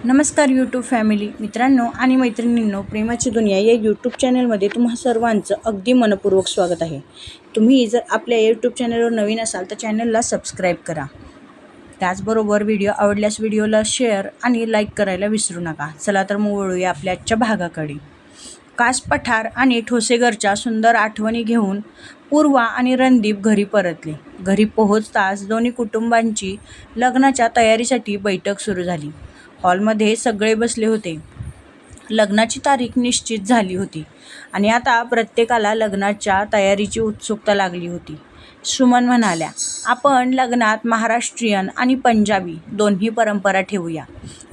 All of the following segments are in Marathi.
नमस्कार यूट्यूब फॅमिली मित्रांनो आणि मैत्रिणींनो, प्रेमाची दुनिया या यूट्यूब चॅनलमध्ये तुम्हा सर्वांचं अगदी मनपूर्वक स्वागत आहे. तुम्ही जर आपल्या यूट्यूब चॅनलवर नवीन असाल तर चॅनलला सबस्क्राईब करा. त्याचबरोबर व्हिडिओ आवडल्यास व्हिडिओला शेअर आणि लाईक करायला विसरू नका. चला तर मग वळूया आपल्या आजच्या भागाकडे. कास पठार आणि ठोसेघरच्या सुंदर आठवणी घेऊन पूर्वा आणि रणदीप घरी परतले. घरी पोहोचताच दोन्ही कुटुंबांची लग्नाच्या तयारीसाठी बैठक सुरू झाली. हॉलमध्ये सगळे बसले होते. लग्नाची तारीख निश्चित झाली होती आणि आता प्रत्येकाला लग्नाच्या तयारीची उत्सुकता लागली होती. सुमन म्हणाल्या, आपण लग्नात महाराष्ट्रीयन आणि पंजाबी दोन्ही परंपरा ठेवूया.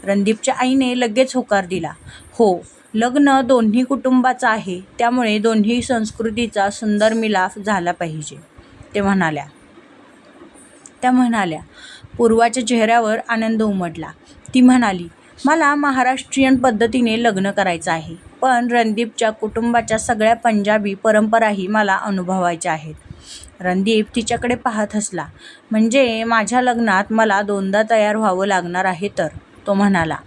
रणदीपच्या आईने लगेच होकार दिला. हो, लग्न दोन्ही कुटुंबाचं आहे, त्यामुळे दोन्ही संस्कृतीचा सुंदर मिलाफ झाला पाहिजे, त्या म्हणाल्या. पूर्वाच्या चेहऱ्यावर आनंद उमटला. ती म्हणाली, मला महाराष्ट्रीयन पद्धतीने लग्न करायचं आहे, पण रणदीपच्या कुटुंबाच्या सगळ्या पंजाबी परंपराही मला अनुभवायच्या आहेत. रणदीप तिच्याकडे पाहत हसला. म्हणजे माझ्या लग्नात मला दोनदा तयार व्हावं लागणार आहे तर, तो म्हणाला.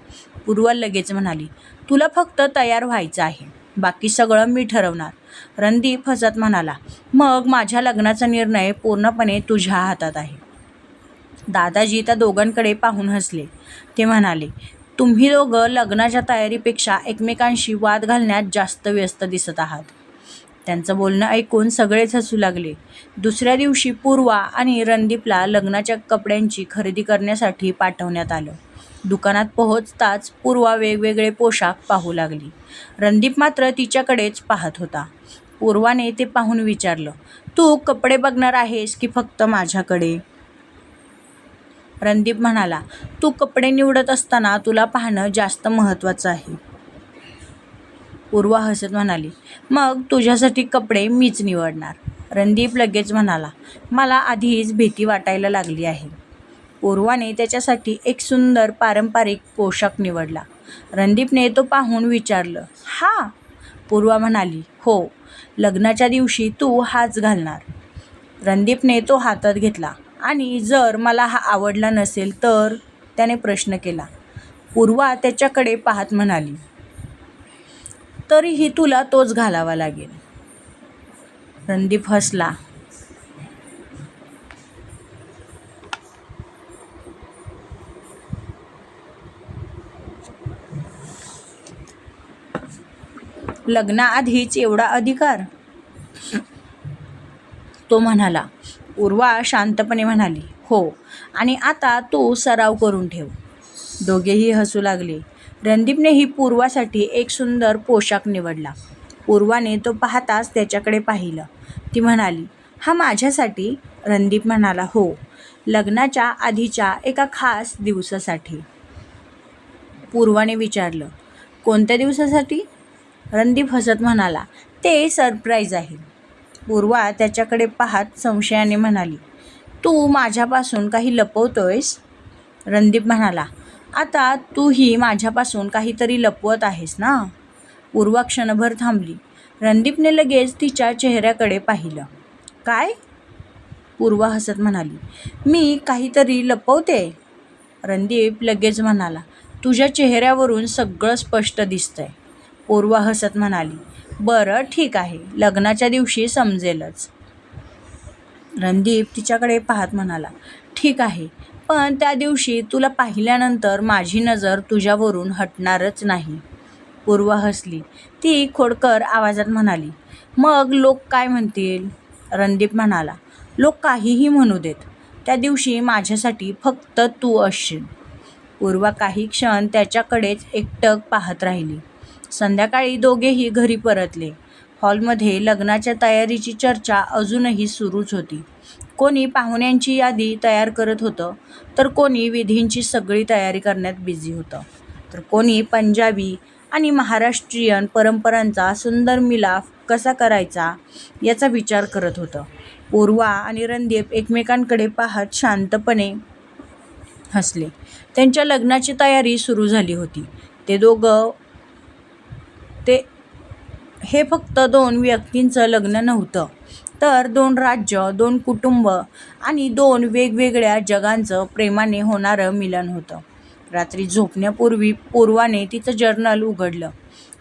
पूर्वा लगेच म्हणाली, तुला फक्त तयार व्हायचं आहे, बाकी सगळं मी ठरवणार. रणदीप हसत म्हणाला, मग माझ्या लग्नाचा निर्णय पूर्णपणे तुझ्या हातात आहे. दादाजी त्या दोघांकडे पाहून हसले. ते म्हणाले, तुम्ही दोघं लग्नाच्या तयारीपेक्षा एकमेकांशी वाद घालण्यात जास्त व्यस्त दिसत आहात. त्यांचं बोलणं ऐकून सगळेच हसू लागले. दुसऱ्या दिवशी पूर्वा आणि रणदीपला लग्नाच्या कपड्यांची खरेदी करण्यासाठी पाठवण्यात आलं. दुकानात पोहोचताच पूर्वा वेगवेगळे पोशाख पाहू लागली. रणदीप मात्र तिच्याकडेच पाहत होता. पूर्वाने ते पाहून विचारलं, तू कपडे बघणार आहेस की फक्त माझ्याकडे? रणदीप म्हणाला, तू कपडे निवडत असताना तुला पाहणं जास्त महत्त्वाचं आहे. पूर्वा हसत म्हणाली, मग तुझ्यासाठी कपडे मीच निवडणार. रणदीप लगेच म्हणाला, मला आधीच भीती वाटायला लागली आहे. पूर्वाने त्याच्यासाठी एक सुंदर पारंपरिक पोशाख निवडला. रणदीपने तो पाहून विचारलं, हा? पूर्वा म्हणाली, हो, लग्नाच्या दिवशी तू हाच घालणार. रणदीपने तो हातात घेतला. आणि जर मला हा आवडला नसेल तर, त्याने प्रश्न केला. पूर्वा त्याच्याकडे पाहत म्हणाली, तरीही तुला तोच घालावा लागेल. रणदीप हसला. लग्नाआधीच एवढा अधिकार? तो म्हणाला. पूर्वा शांतपणे म्हणाली, हो, आणि आता तू सराव करून ठेव. दोघेही हसू लागले. रणदीपनेही पूर्वासाठी एक सुंदर पोशाख निवडला. पूर्वाने तो पाहताच त्याच्याकडे पाहिलं. ती म्हणाली, हा माझ्यासाठी? रणदीप म्हणाला, हो, लग्नाच्या आधीच्या एका खास दिवसासाठी. पूर्वाने विचारलं, कोणत्या दिवसासाठी? रणदीप हसत म्हणाला, ते सरप्राईज आहे. पूर्वा त्याच्याकडे पाहत संशयाने म्हणाली, तू माझ्यापासून काही लपवतोयस? रणदीप म्हणाला, आता तूही माझ्यापासून काहीतरी लपवत आहेस ना? पूर्वा क्षणभर थांबली. रणदीपने लगेच तिच्या चेहऱ्याकडे पाहिलं. काय? पूर्वा हसत म्हणाली, मी काहीतरी लपवते? रणदीप लगेच म्हणाला, तुझ्या चेहऱ्यावरून सगळं स्पष्ट दिसतंय. पूर्वा हसत म्हणाली, बरं ठीक आहे, लग्नाच्या दिवशी समजेलच. रणदीप तिच्याकडे पाहत म्हणाला, ठीक आहे, पण त्या दिवशी तुला पाहिल्यानंतर माझी नजर तुझ्यावरून हटणारच नाही. पूर्वा हसली. ती खोडकर आवाजात म्हणाली, मग लोक काय म्हणतील? रणदीप म्हणाला, लोक काहीही म्हणू देत, त्या दिवशी माझ्यासाठी फक्त तू असशील. पूर्वा काही क्षण त्याच्याकडेच एकटक पाहत राहिली. संध्याकाळी दोघेही घरी परतले. हॉलमध्ये लग्नाच्या तयारीची चर्चा अजूनही सुरूच होती. कोणी पाहुण्यांची यादी तयार करत होतं, तर कोणी विधींची सगळी तयारी करण्यात बिझी होतं, तर कोणी पंजाबी आणि महाराष्ट्रीयन परंपरांचा सुंदर मिलाफ कसा करायचा याचा विचार करत होतं. पूर्वा आणि रणदीप एकमेकांकडे पाहत शांतपणे हसले. त्यांच्या लग्नाची तयारी सुरू झाली होती. हे फक्त दोन व्यक्तींचं लग्न नव्हतं, तर दोन राज्य, दोन कुटुंब आणि दोन वेगवेगळ्या जगांचं प्रेमाने होणारं मिलन होतं. रात्री झोपण्यापूर्वी पूर्वाने तिचं जर्नल उघडलं.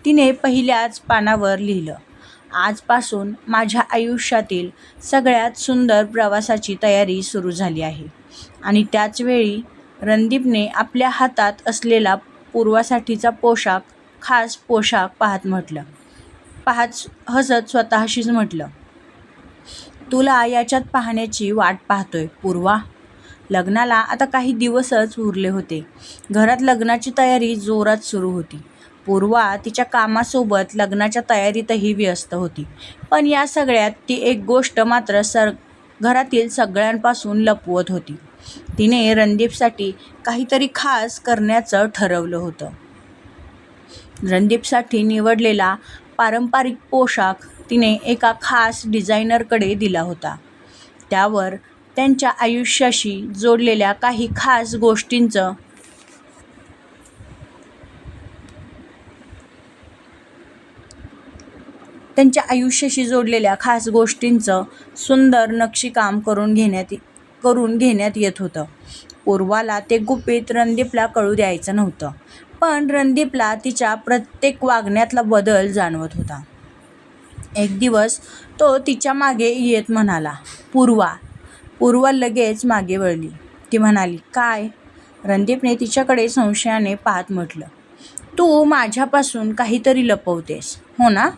तिने पहिल्याच पानावर लिहिलं, आजपासून माझ्या आयुष्यातील सगळ्यात सुंदर प्रवासाची तयारी सुरू झाली आहे. आणि त्याचवेळी रणदीपने आपल्या हातात असलेला पूर्वासाठीचा खास पोशाख पाहत हसत स्वतःशीच म्हटलं, तुला याच्यात पाहण्याची वाट पाहतोय पूर्वा. लग्नाला आता काही दिवसच उरले होते. घरात लग्नाची तयारी जोरात सुरू होती. पूर्वा तिच्या कामासोबत लग्नाच्या तयारीतही व्यस्त होती. पण या सगळ्यात ती एक गोष्ट मात्र घरातील सगळ्यांपासून लपवत होती. तिने रणदीपसाठी काहीतरी खास करण्याचं ठरवलं होतं. रणदीपसाठी निवडलेला पारंपरिक पोशाख तिने एका खास डिझायनरकडे दिला होता. त्यावर त्यांच्या आयुष्याशी जोडलेल्या काही खास गोष्टींचं सुंदर नक्षीकाम करून घेण्यात येत होतं. पूर्वाला ते गुपित रणदीपला कळू द्यायचं नव्हतं. पण रणदीपला तिच्या प्रत्येक वागण्यातला बदल जाणवत होता. एक दिवस तो तिच्या मागे येत म्हणाला, पूर्वा. पूर्वा लगेच मागे वळली. ती म्हणाली, काय? रणदीपने तिच्याकडे संशयाने पाहत म्हटलं, तू माझ्यापासून काहीतरी लपवतेस, हो ना?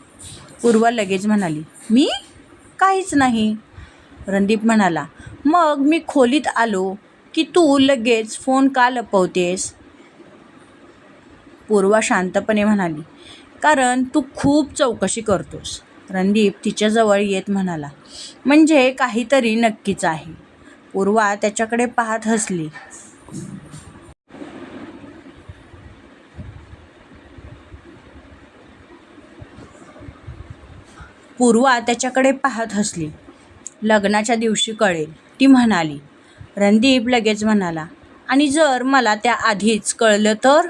पूर्वा लगेच म्हणाली, मी? काहीच नाही. रणदीप म्हणाला, मग मी खोलीत आलो की तू लगेच फोन का लपवतेस? पूर्वा शांतपणे म्हणाली, कारण तू खूप चौकशी करतोस. रणदीप तिच्याजवळ येत म्हणाला, म्हणजे काहीतरी नक्कीच आहे. पूर्वा त्याच्याकडे पाहत हसली. लग्नाच्या दिवशी कळेल, ती म्हणाली. रणदीप लगेच म्हणाला, आणि जर मला त्या आधीच कळलं तर?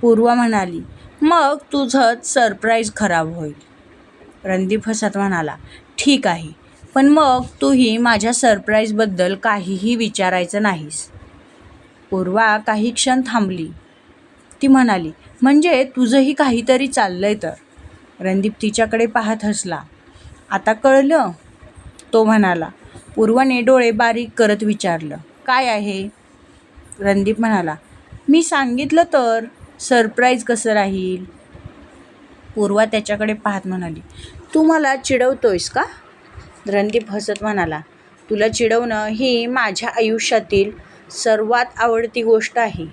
पूर्वा म्हणाली, मग तुझंच सरप्राईज खराब होईल. रणदीप हसत म्हणाला, ठीक आहे, पण मग तूही माझ्या सरप्राईजबद्दल काहीही विचारायचं नाहीस. पूर्वा काही क्षण थांबली. ती म्हणाली, म्हणजे तुझंही काहीतरी चाललंय तर? रणदीप तिच्याकडे पाहत हसला. आता कळलं? तो म्हणाला. पूर्वाने डोळे बारीक करत विचारलं, काय आहे? रणदीप म्हणाला, मी सांगितलं तर सरप्राईज कसं राहील? पूर्वा त्याच्याकडे पाहत म्हणाली, तू मला चिडवतोयस का? रणदीप हसत म्हणाला, तुला चिडवणं ही माझ्या आयुष्यातील सर्वात आवडती गोष्ट आहे.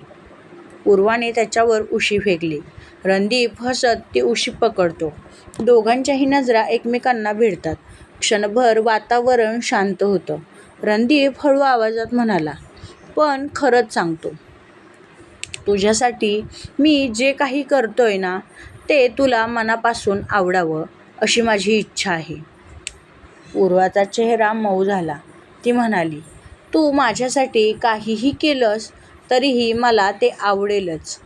पूर्वाने त्याच्यावर उशी फेकली. रणदीप हसत ती उशी पकडतो. दोघांच्याही नजरा एकमेकांना भिडतात. क्षणभर वातावरण शांत होतं. रणदीप हळू आवाजात म्हणाला, पण खरंच सांगतो, तुझ्यासाठी मी जे काही करतोय ना, ते तुला मनापासून आवडावं अशी माझी इच्छा आहे. पूर्वाचा चेहरा मऊ झाला. ती म्हणाली, तू माझ्यासाठी काहीही केलंस तरीही मला ते आवडेलच.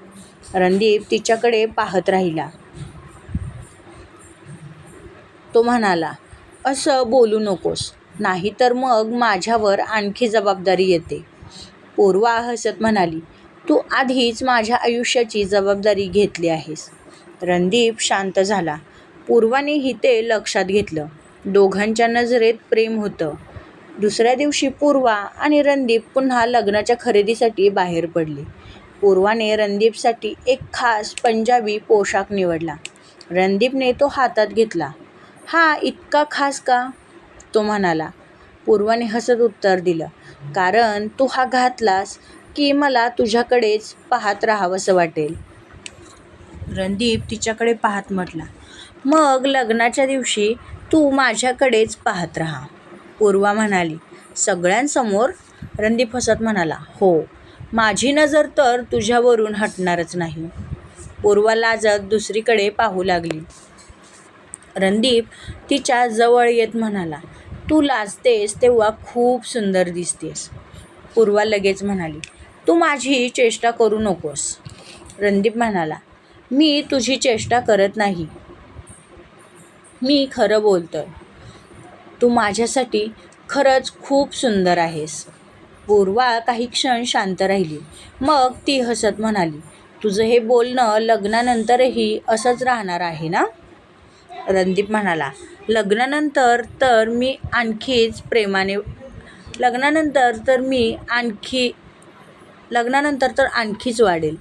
रणदीप तिच्याकडे पाहत राहिला. तो म्हणाला, असं बोलू नकोस, नाहीतर मग माझ्यावर आणखी जबाबदारी येते. पूर्वा हसत म्हणाली, तू आधीच माझ्या आयुष्याची जबाबदारी घेतली आहेस. रणदीप शांत झाला. पूर्वानेही ते लक्षात घेतलं. दोघांच्या नजरेत प्रेम होतं. दुसऱ्या दिवशी पूर्वा आणि रणदीप पुन्हा लग्नाच्या खरेदीसाठी बाहेर पडले. पूर्वाने रणदीपसाठी एक खास पंजाबी पोशाख निवडला. रणदीपने तो हातात घेतला. हा इतका खास का? तो म्हणाला. पूर्वाने हसत उत्तर दिलं, कारण तू हा घातलास की मला तुझ्याकडेच पाहत राहावंसं वाटेल. रणदीप तिच्याकडे पाहत म्हटला, मग लग्नाच्या दिवशी तू माझ्याकडेच पाहत राहा. पूर्वा म्हणाली, सगळ्यांसमोर? रणदीप हसत म्हणाला, हो, माझी नजर तर तुझ्यावरून हटणारच नाही. पूर्वा लाजत दुसरीकडे पाहू लागली. रणदीप तिच्या जवळ येत म्हणाला, तू लाजतेस तेव्हा खूप सुंदर दिसतेस. पूर्वा लगेच म्हणाली, तू माझी चेष्टा करू नकोस. रणदीप म्हणाला, मी तुझी चेष्टा करत नाही, मी खरं बोलतोय. तू माझ्यासाठी खरंच खूप सुंदर आहेस. पूर्वा काही क्षण शांत राहिली. मग ती हसत म्हणाली, तुझं हे बोलणं लग्नानंतरही असंच राहणार आहे ना? रणदीप म्हणाला, लग्नानंतर तर मी आणखीच प्रेमाने लग्नानंतर तर मी आणखी लग्नानंतर तर आणखीच वाढेल.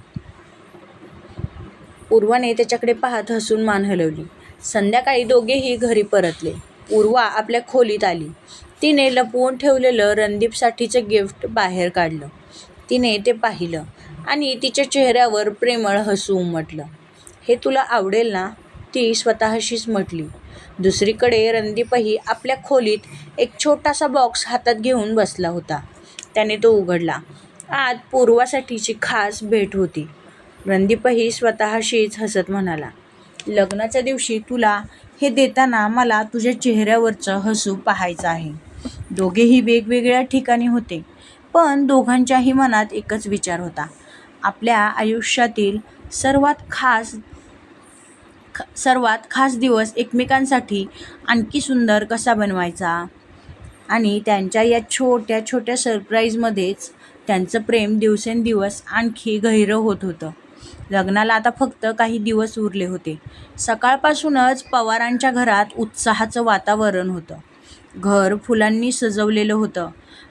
पूर्वाने त्याच्याकडे पाहत हसून मान हलवली. संध्याकाळी दोघेही घरी परतले. पूर्वा आपल्या खोलीत आली. तिने लपवून ठेवलेलं रणदीपसाठीचं गिफ्ट बाहेर काढलं. तिने ते पाहिलं आणि तिच्या चेहऱ्यावर प्रेमळ हसू उमटलं. हे तुला आवडेल ना? ती स्वतःशीच म्हटली. दुसरीकडे रणदीपही आपल्या खोलीत एक छोटासा बॉक्स हातात घेऊन बसला होता. त्याने तो उघडला. आत पूर्वासाठीची खास भेट होती. रणदीपही स्वतःशीच हसत म्हणाला, लग्नाच्या दिवशी तुला हे देताना मला तुझ्या चेहऱ्यावरचं हसू पाहायचं आहे. दोघेही वेगवेगळ्या ठिकाणी होते, पण दोघांच्याही मनात एकच विचार होता, आपल्या आयुष्यातील सर्वात खास दिवस एकमेकांसाठी आणखी सुंदर कसा बनवायचा. आणि त्यांच्या या छोट्या छोट्या सरप्राईजमध्येच त्यांचं प्रेम दिवसेंदिवस आणखी गहिरं होत होतं. लग्नाला आता फक्त काही दिवस उरले होते. सकाळपासूनच पवारांच्या घरात उत्साहाचं वातावरण होतं. घर फुलांनी सजवलेलं होतं.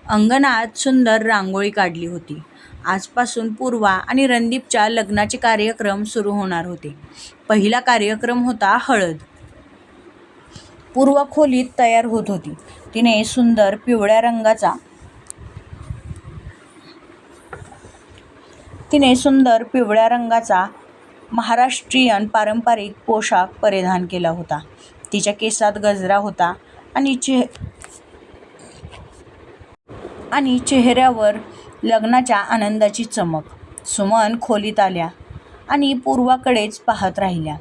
अंगणात सुंदर रांगोळी काढली होती. आजपासून पूर्वा आणि रणदीपच्या लग्नाचे कार्यक्रम सुरू होणार होते. पहिला कार्यक्रम होता हळद. पूर्वा खोलीत तयार होत होती. तिने सुंदर पिवळ्या रंगाचा महाराष्ट्रीयन पारंपरिक पोशाख परिधान केला होता. तिच्या केसात गजरा होता आणि चेहऱ्यावर लग्नाच्या आनंदाची चमक. सुमन खोलीत आल्या आणि पूर्वाकडेच पाहत राहिल्या.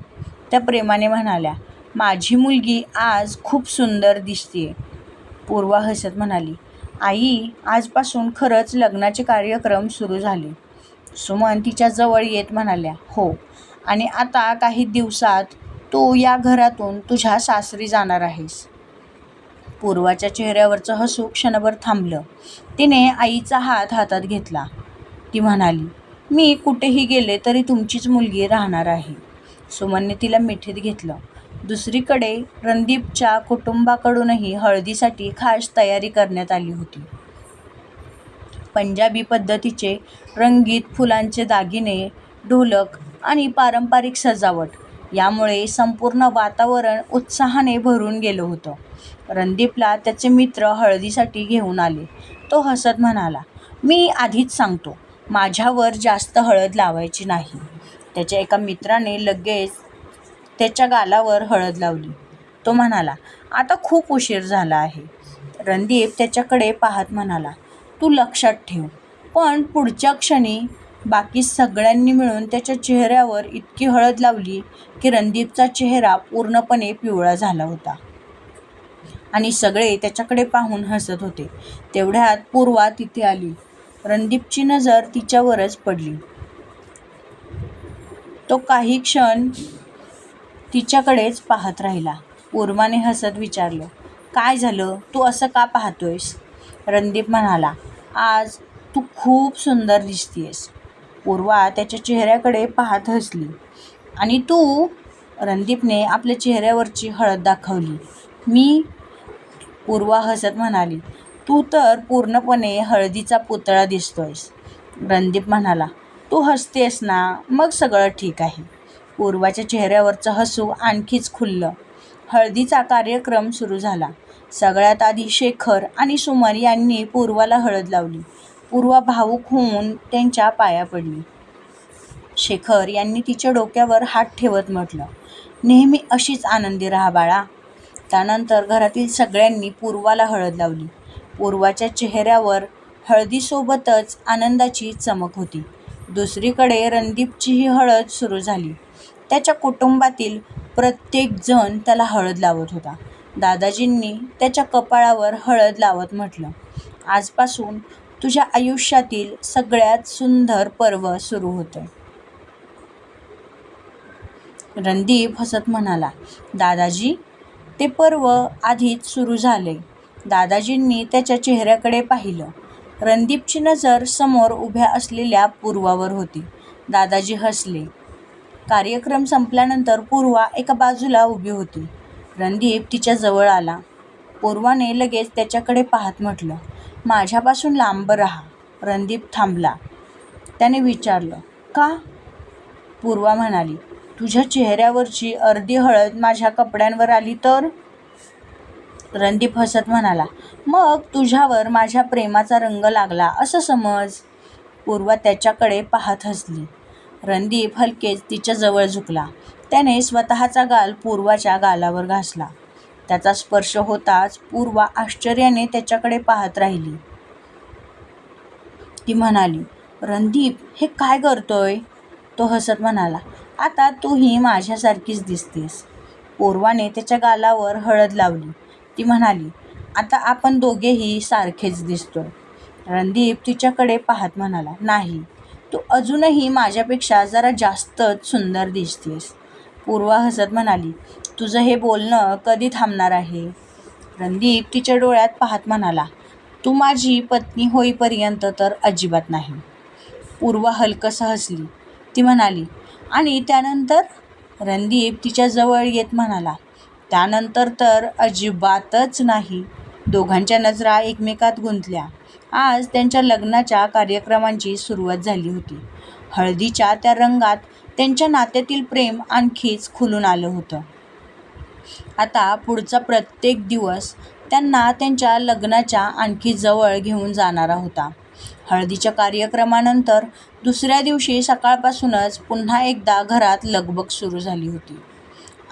त्या प्रेमाने म्हणाल्या, माझी मुलगी आज खूप सुंदर दिसतेय. पूर्वा हसत म्हणाली, आई, आजपासून खरंच लग्नाचे कार्यक्रम सुरू झाले. सुमन तिच्या जवळ येत म्हणाल्या, हो, आणि आता काही दिवसात तू या घरातून तुझ्या सासरी जाणार आहेस. पूर्वाच्या चेहऱ्यावरचं हसू क्षणभर थांबलं. तिने आईचा हात हातात घेतला. ती म्हणाली, मी कुठेही गेले तरी तुमचीच मुलगी राहणार आहे. सुमनने तिला मिठीत घेतलं. दुसरीकडे रणदीपच्या कुटुंबाकडूनही हळदीसाठी खास तयारी करण्यात आली होती. पंजाबी पद्धतीचे रंगीत फुलांचे दागिने, ढोलक आणि पारंपरिक सजावट यामुळे संपूर्ण वातावरण उत्साहाने भरून गेलं होतं. रणदीपला त्याचे मित्र हळदीसाठी घेऊन आले. तो हसत म्हणाला, मी आधीच सांगतो, माझ्यावर जास्त हळद लावायची नाही. त्याच्या एका मित्राने लगेच त्याच्या गालावर हळद लावली. तो म्हणाला, आता खूप उशीर झाला आहे. रणदीप त्याच्याकडे पाहत म्हणाला, तू लक्षात ठेव. पण पुढच्या क्षणी बाकी सगळ्यांनी मिळून त्याच्या चेहऱ्यावर इतकी हळद लावली की रणदीपचा चेहरा पूर्णपणे पिवळा झाला होता आणि सगळे त्याच्याकडे पाहून हसत होते. तेवढ्यात पूर्वा तिथे आली. रणदीपची नजर तिच्यावरच पडली. तो काही क्षण तिच्याकडेच पाहत राहिला. पूर्वाने हसत विचारलं, काय झालं, तू असं का पाहतोयस? रणदीप म्हणाला, आज तू खूप सुंदर दिसतेयस. पूर्वा त्याच्या चेहऱ्याकडे पाहत हसली. आणि तू? रणदीपने आपल्या चेहऱ्यावरची हळद दाखवली. मी? पूर्वा हसत म्हणाली, तू तर पूर्णपणे हळदीचा पुतळा दिसतोयस. रणदीप म्हणाला, तू हसतेस ना, मग सगळं ठीक आहे. पूर्वाच्या चेहऱ्यावरचं हसू आणखीच खुललं. हळदीचा कार्यक्रम सुरू झाला. सगळ्यात आधी शेखर आणि सुमन यांनी पूर्वाला हळद लावली. पूर्वा भावूक होऊन त्यांच्या पाया पडली. शेखर यांनी तिच्या डोक्यावर हात ठेवत म्हटलं, नेहमी अशीच आनंदी राहा बाळा. त्यानंतर घरातील सगळ्यांनी पूर्वाला हळद लावली. पूर्वाच्या चेहऱ्यावर हळदीसोबतच आनंदाची चमक होती. दुसरीकडे रणदीपचीही हळद सुरू झाली. त्याच्या कुटुंबातील प्रत्येक जण त्याला हळद लावत होता. दादाजींनी त्याच्या कपाळावर हळद लावत म्हटलं, आजपासून तुझ्या आयुष्यातील सगळ्यात सुंदर पर्व सुरू होतंय. रणदीप हसत म्हणाला, दादाजी, ते पर्व आधीच सुरू झाले. दादाजींनी त्याच्या चेहऱ्याकडे पाहिलं. रणदीपची नजर समोर उभ्या असलेल्या पूर्वावर होती. दादाजी हसले. कार्यक्रम संपल्यानंतर पूर्वा एका बाजूला उभी होती. रणदीप तिच्या जवळ आला. पूर्वाने लगेच त्याच्याकडे पाहत म्हटलं, माझ्यापासून लांब राहा. रणदीप थांबला. त्याने विचारलं, का? पूर्वा म्हणाली, तुझ्या चेहऱ्यावरची अर्धी हळद माझ्या कपड्यांवर आली तर? रणदीप हसत म्हणाला, मग तुझ्यावर माझ्या प्रेमाचा रंग लागला असं समज. पूर्वा त्याच्याकडे पाहत हसली. रणदीप हलकेच तिच्या जवळ झुकला. त्याने स्वतःचा गाल पूर्वाच्या गालावर घासला. त्याचा स्पर्श होताच पूर्वा आश्चर्याने त्याच्याकडे पाहत राहिली. ती म्हणाली, रणदीप हे काय करतोय? तो हसत म्हणाला, आता तूही माझ्यासारखीच दिसतेस. पूर्वाने त्याच्या गालावर हळद लावली. ती म्हणाली, आता आपण दोघेही सारखेच दिसतोय. रणदीप तिच्याकडे पाहत म्हणाला, नाही, तू अजूनही माझ्यापेक्षा जरा जास्तच सुंदर दिसतेस. पूर्वा हसत म्हणाली, तुझं हे बोलणं कधी थांबणार आहे? रणदीप तिच्या डोळ्यात पाहत म्हणाला, तू माझी पत्नी होईपर्यंत तर अजिबात नाही. पूर्वा हलकसं हसली. ती म्हणाली, आणि त्यानंतर? रणदीप तिच्या जवळ येत म्हणाला, त्यानंतर तर अजिबातच नाही. दोघांच्या नजरा एकमेकात गुंतल्या. आज त्यांच्या लग्नाच्या कार्यक्रमांची सुरुवात झाली होती. हळदीच्या त्या रंगात त्यांच्या नात्यातील प्रेम आणखीच खुलून आलं होतं. आता पुढचा प्रत्येक दिवस त्यांना त्यांच्या लग्नाच्या आणखी जवळ घेऊन जाणारा होता. हळदीच्या कार्यक्रमानंतर दुसऱ्या दिवशी सकाळपासूनच पुन्हा एकदा घरात लगबग सुरू झाली होती.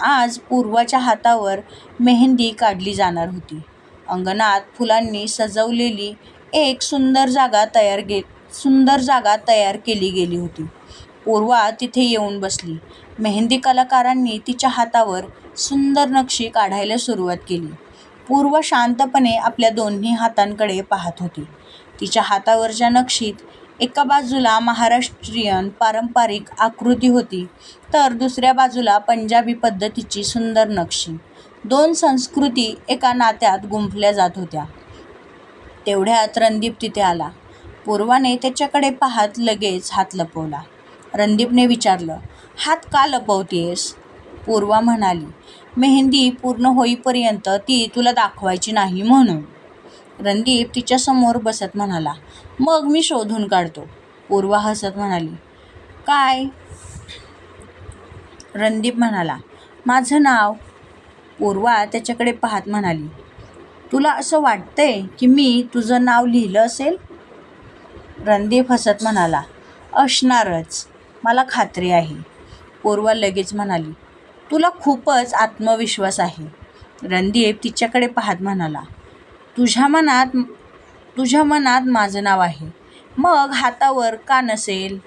आज पूर्वाच्या हातावर मेहंदी काढली जाणार होती. अंगणात फुलांनी सजवलेली एक सुंदर जागा तयार केली गेली होती. पूर्वा तिथे येऊन बसली. मेहंदी कलाकारांनी तिच्या हातावर सुंदर नक्षी काढायला सुरुवात केली. पूर्वा शांतपणे आपल्या दोन्ही हातांकडे पाहत होती. तिच्या हातावरच्या नक्षीत एका बाजूला महाराष्ट्रीयन पारंपरिक आकृती होती, तर दुसऱ्या बाजूला पंजाबी पद्धतीची सुंदर नक्षी. दोन संस्कृती एका नात्यात गुंफल्या जात होत्या. तेवढ्यात रणदीप तिथे आला. पूर्वाने त्याच्याकडे पाहत लगेच हात लपवला. रणदीपने विचारलं, हात का लपवतेस? पूर्वा म्हणाली, मेहंदी पूर्ण होईपर्यंत ती तुला दाखवायची नाही म्हणून. रणदीप तिच्यासमोर बसत म्हणाला, मग मी शोधून काढतो. पूर्वा हसत म्हणाली, काय? रणदीप म्हणाला, माझं नाव. पूर्वा त्याच्याकडे पाहत म्हणाली, तुला असं वाटतंय की मी तुझं नाव लिहिलं असेल? रणदीप हसत म्हणाला, असणारच, मला खात्री आहे. पूर्वा लगेच म्हणाली, तुला खूपच आत्मविश्वास आहे. रणदीप तिच्याकडे पाहत म्हणाला, तुझ्या मनात माझं नाव आहे, मग हातावर का नसेल?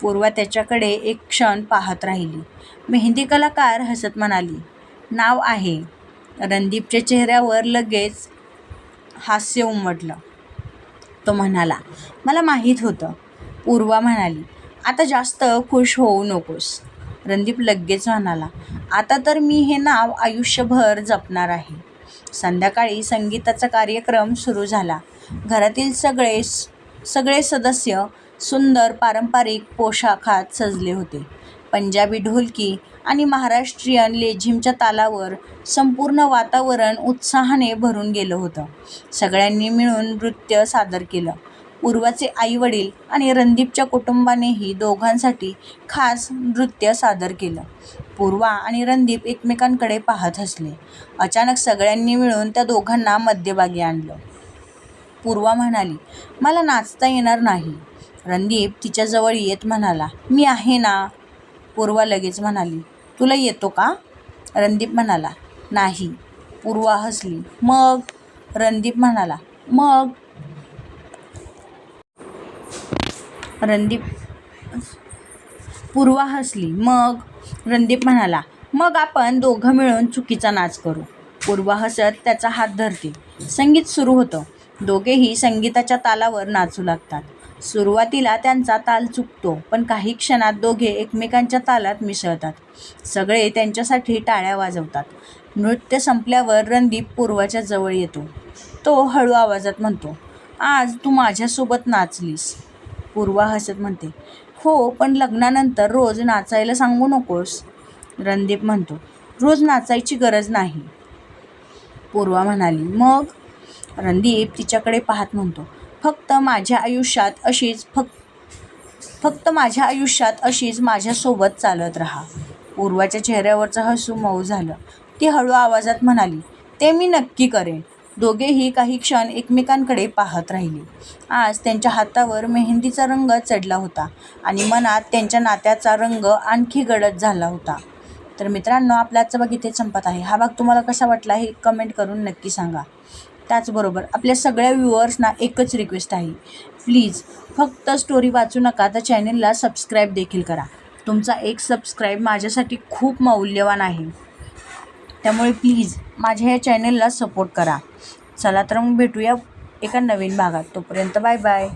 पूर्वा त्याच्याकडे एक क्षण पाहत राहिली. मेहंदी कलाकार हसत म्हणाली, नाव आहे. रणदीपच्या चेहऱ्यावर लगेच हास्य उमटलं. तो म्हणाला, मला माहीत होतं. पूर्वा म्हणाली, आता जास्त खुश होऊ नकोस. रणदीप लगेच म्हणाला, आता तर मी हे नाव आयुष्यभर जपणार आहे. संध्याकाळी संगीताचा कार्यक्रम सुरू झाला. घरातील सगळे सदस्य सुंदर पारंपरिक पोशाखात सजले होते. पंजाबी ढोलकी आणि महाराष्ट्रीयन लेझिमच्या तालावर संपूर्ण वातावरण उत्साहाने भरून गेलं होतं. सगळ्यांनी मिळून नृत्य सादर केलं. पूर्वाचे आई-वडील आणि रणदीपच्या कुटुंबानेही दोघांसाठी खास नृत्य सादर केलं. पूर्वा आणि रणदीप एकमेकांकडे पाहत हसले. अचानक सगळ्यांनी मिळून त्या दोघांना मध्यभागी आणलं. पूर्वा म्हणाली, मला नाचता येणार नाही. रणदीप तिच्याजवळ येत म्हणाला, मी आहे ना. पूर्वा लगेच म्हणाली, तुला येतो का? रणदीप म्हणाला, नाही. पूर्वा हसली. मग? रणदीप म्हणाला, मग? पूर्वा हसली. मग? रणदीप म्हणाला, मग आपण दोघं मिळून चुकीचा नाच करू. पूर्वा हसत त्याचा हात धरते. संगीत सुरू होतं. दोघेही संगीताच्या तालावर नाचू लागतात. सुरुवातीला त्यांचा ताल चुकतो, पण काही क्षणात दोघे एकमेकांच्या तालात मिसळतात. सगळे त्यांच्यासाठी टाळ्या वाजवतात. नृत्य संपल्यावर रणदीप पूर्वाच्या जवळ येतो. तो हळू आवाजात म्हणतो, आज तू माझ्यासोबत नाचलीस. पूर्वा हसत म्हणते. हो, पण लग्नानंतर रोज नाचायला सांगू नकोस. रणदीप म्हणतो. रोज नाचायची गरज नाही. पूर्वा म्हणाली. मग? रणदीप तिच्याकडे पाहत म्हणतो. फक्त माझ्या आयुष्यात अशीच माझ्यासोबत चालत राहा. पूर्वाच्या चेहऱ्यावरचं हसू मऊ झालं. ती हळू आवाजात म्हणाली. ते मी नक्की करेन. दोघेही काही क्षण एकमेकांकडे पाहत राहिले. आज त्यांच्या हातावर मेहंदीचा रंग चढला होता आणि मनात त्यांच्या नात्याचा रंग आणखी गडद झाला होता. तर मित्रांनो, आपला आजचा भाग इथेच संपत आहे. हा भाग तुम्हाला कसा वाटला हे कमेंट करून नक्की सांगा. त्याचबरोबर आपल्या सगळ्या व्ह्यूअर्सना एकच रिक्वेस्ट आहे. प्लीज फक्त स्टोरी वाचू नका, तर चॅनलला सबस्क्राईब देखील करा. तुमचा एक सबस्क्राईब माझ्यासाठी खूप मौल्यवान आहे. त्यामुळे प्लीज माझ्या या चॅनलला सपोर्ट करा. चला तर मग भेटूया एका नवीन भागात. तोपर्यंत बाय बाय.